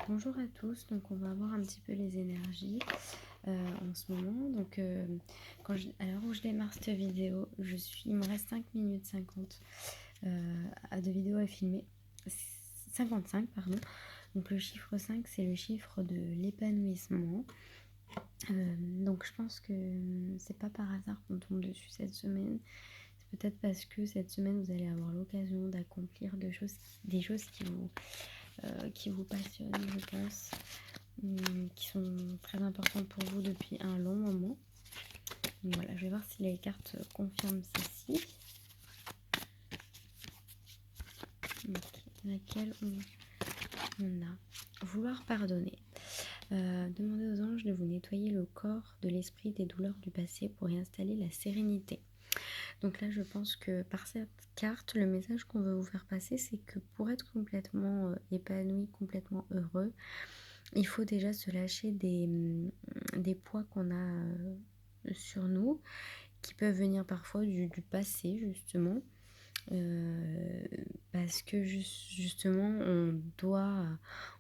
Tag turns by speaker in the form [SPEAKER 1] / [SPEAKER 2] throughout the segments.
[SPEAKER 1] Bonjour à tous, donc on va voir un petit peu les énergies en ce moment. Donc à l'heure où je démarre cette vidéo, il me reste 5 minutes 50 de vidéo à filmer. 55 pardon. Donc le chiffre 5 c'est le chiffre de l'épanouissement. Donc je pense que c'est pas par hasard qu'on tombe dessus cette semaine. C'est peut-être parce que cette semaine vous allez avoir l'occasion d'accomplir des choses qui vous passionnent, je pense, qui sont très importantes pour vous depuis un long moment. Donc voilà, je vais voir si les cartes confirment ceci. Okay. Laquelle on a vouloir pardonner. Demandez aux anges de vous nettoyer le corps de l'esprit des douleurs du passé pour y installer la sérénité. Donc là, je pense que par cette carte, le message qu'on veut vous faire passer, c'est que pour être complètement épanoui, complètement heureux, il faut déjà se lâcher des poids qu'on a sur nous, qui peuvent venir parfois du passé, justement. Parce que justement,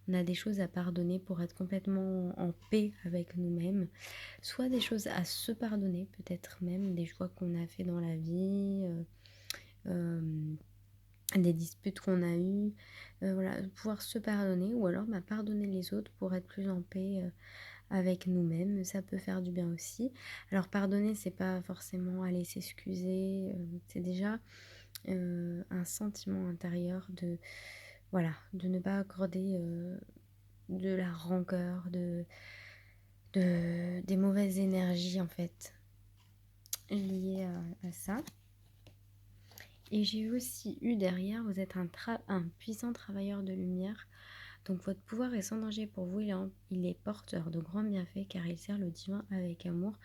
[SPEAKER 1] on a des choses à pardonner pour être complètement en paix avec nous-mêmes. Soit des choses à se pardonner, peut-être même des choix qu'on a fait dans la vie, des disputes qu'on a eues, voilà, pouvoir se pardonner, ou alors pardonner les autres pour être plus en paix avec nous-mêmes. Ça peut faire du bien aussi. Alors pardonner, c'est pas forcément aller s'excuser, c'est déjà un sentiment intérieur de ne pas accorder de la rancœur, des mauvaises énergies en fait liées à ça. Et j'ai aussi eu derrière, vous êtes un puissant travailleur de lumière. Donc votre pouvoir est sans danger pour vous, il est porteur de grands bienfaits car il sert le divin avec amour.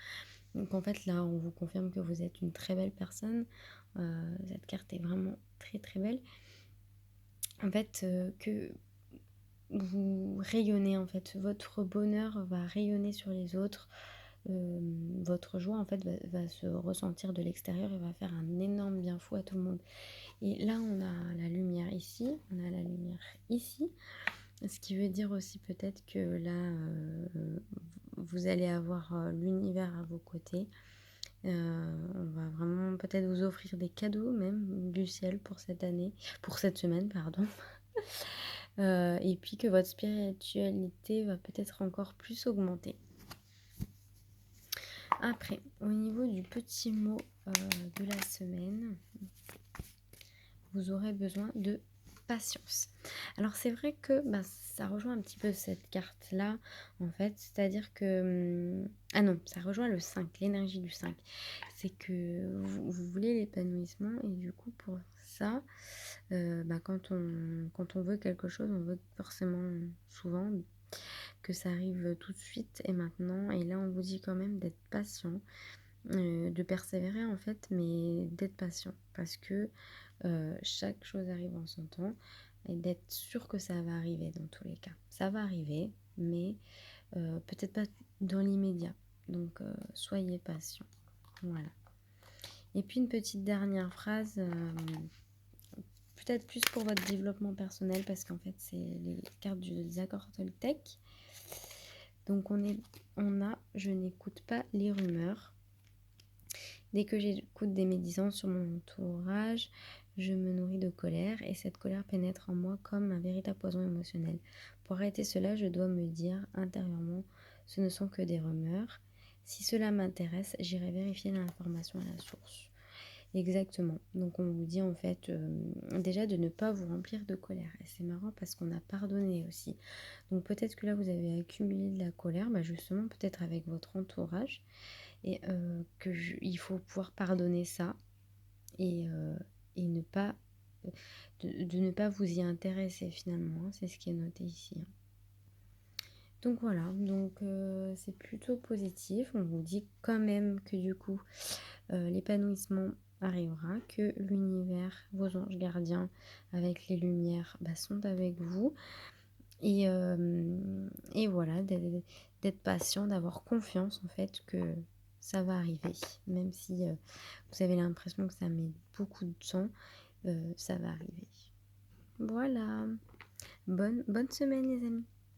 [SPEAKER 1] Donc en fait là, on vous confirme que vous êtes une très belle personne. Cette carte est vraiment très très belle. En fait, que vous rayonnez, en fait, votre bonheur va rayonner sur les autres. Votre joie en fait va se ressentir de l'extérieur et va faire un énorme bien fou à tout le monde. Et là on a la lumière ici, on a la lumière ici, ce qui veut dire aussi peut-être que là vous allez avoir l'univers à vos côtés. On va vraiment peut-être vous offrir des cadeaux même du ciel pour cette semaine pardon. Et puis que votre spiritualité va peut-être encore plus augmenter. Après, au niveau du petit mot de la semaine, vous aurez besoin de patience. Alors c'est vrai que ça rejoint un petit peu cette carte-là, en fait, c'est-à-dire que... ah non, ça rejoint le 5, l'énergie du 5. C'est que vous voulez l'épanouissement et du coup pour ça, quand on veut quelque chose, on veut forcément souvent que ça arrive tout de suite et maintenant. Et là, on vous dit quand même d'être patient, de persévérer en fait, mais d'être patient parce que chaque chose arrive en son temps et d'être sûr que ça va arriver dans tous les cas. Ça va arriver, mais peut-être pas dans l'immédiat. Donc, soyez patient. Voilà. Et puis, une petite dernière phrase, peut-être plus pour votre développement personnel parce qu'en fait, c'est les cartes des accords Toltec. Donc je n'écoute pas les rumeurs. Dès que j'écoute des médisances sur mon entourage, je me nourris de colère et cette colère pénètre en moi comme un véritable poison émotionnel. Pour arrêter cela, je dois me dire intérieurement, ce ne sont que des rumeurs. Si cela m'intéresse, j'irai vérifier l'information à la source. Exactement. Donc on vous dit en fait déjà de ne pas vous remplir de colère. Et c'est marrant parce qu'on a pardonné aussi. Donc peut-être que là vous avez accumulé de la colère, justement peut-être avec votre entourage. Et il faut pouvoir pardonner ça et ne pas de ne pas vous y intéresser finalement. C'est ce qui est noté ici. Donc voilà, c'est plutôt positif. On vous dit quand même que du coup l'épanouissement arrivera, que l'univers, vos anges gardiens avec les lumières sont avec vous. Et voilà, d'être patient, d'avoir confiance en fait que ça va arriver. Même si vous avez l'impression que ça met beaucoup de temps, ça va arriver. Voilà. Bonne semaine les amis.